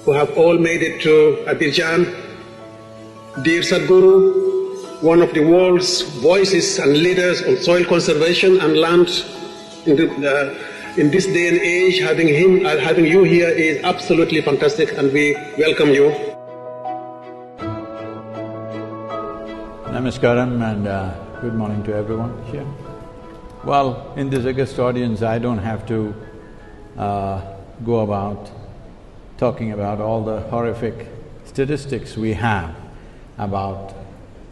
who have all made it to Abidjan. Dear Sadhguru, one of the world's voices and leaders on soil conservation and land in this day and age, having you here is absolutely fantastic, and we welcome you. Namaskaram and good morning to everyone here. Well, in this august audience, I don't have to go about talking about all the horrific statistics we have about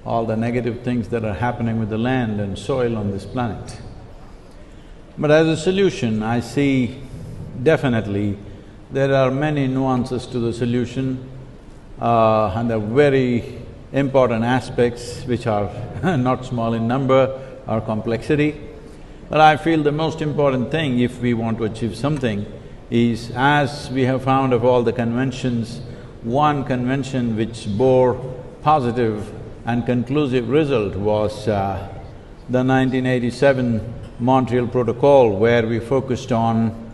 all the negative things that are happening with the land and soil on this planet. But as a solution, I see definitely there are many nuances to the solution and the very important aspects which are not small in number or complexity. But I feel the most important thing if we want to achieve something is, as we have found of all the conventions, one convention which bore positive and conclusive result was the 1987 Montreal Protocol, where we focused on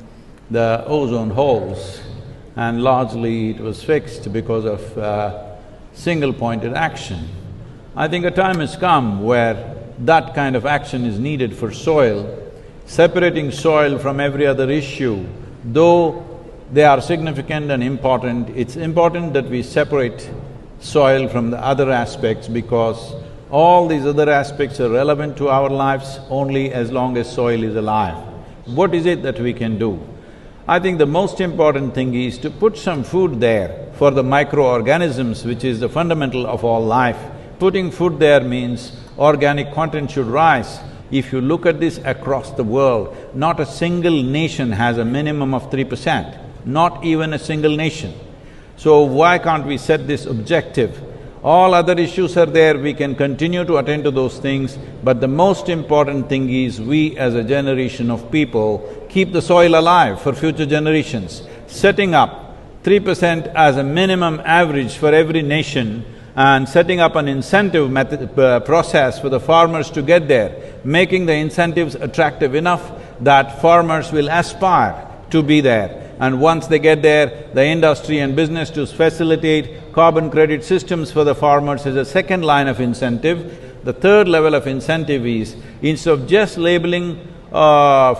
the ozone holes, and largely it was fixed because of single-pointed action. I think a time has come where that kind of action is needed for soil. Separating soil from every other issue, though they are significant and important, it's important that we separate soil from the other aspects, because all these other aspects are relevant to our lives only as long as soil is alive. What is it that we can do? I think the most important thing is to put some food there for the microorganisms, which is the fundamental of all life. Putting food there means organic content should rise. If you look at this across the world, not a single nation has a minimum of 3%, not even a single nation. So why can't we set this objective? All other issues are there, we can continue to attend to those things, but the most important thing is we as a generation of people keep the soil alive for future generations. Setting up 3% as a minimum average for every nation and setting up an incentive process for the farmers to get there, making the incentives attractive enough that farmers will aspire to be there. And once they get there, the industry and business to facilitate carbon credit systems for the farmers is a second line of incentive. The third level of incentive is, instead of just labeling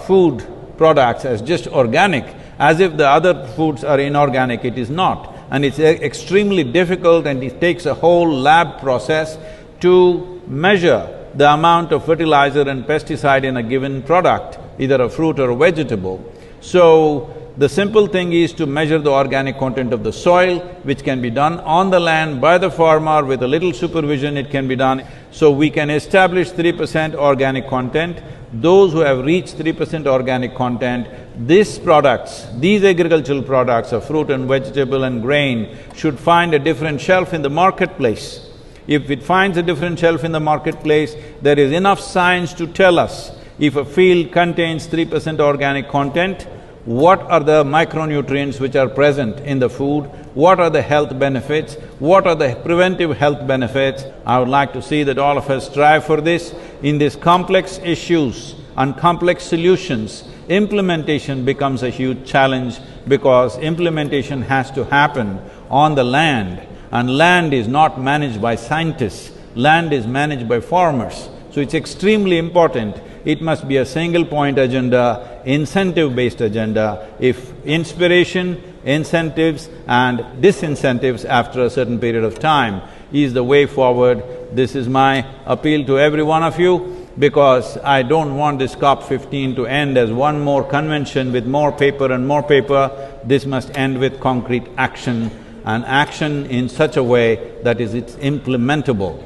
food products as just organic, as if the other foods are inorganic, it is not. And it's extremely difficult, and it takes a whole lab process to measure the amount of fertilizer and pesticide in a given product, either a fruit or a vegetable. So, the simple thing is to measure the organic content of the soil, which can be done on the land by the farmer. With a little supervision, it can be done. So we can establish 3% organic content. Those who have reached 3% organic content, these products, these agricultural products of fruit and vegetable and grain should find a different shelf in the marketplace. If it finds a different shelf in the marketplace, there is enough science to tell us if a field contains 3% organic content, what are the micronutrients which are present in the food, what are the health benefits, what are the preventive health benefits. I would like to see that all of us strive for this. In these complex issues and complex solutions, implementation becomes a huge challenge, because implementation has to happen on the land, and land is not managed by scientists, land is managed by farmers. So it's extremely important. It must be a single-point agenda, incentive-based agenda. If inspiration, incentives and disincentives after a certain period of time is the way forward, this is my appeal to every one of you, because I don't want this COP15 to end as one more convention with more paper and more paper. This must end with concrete action, and action in such a way that it's implementable.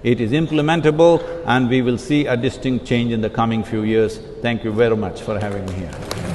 It is implementable, and we will see a distinct change in the coming few years. Thank you very much for having me here.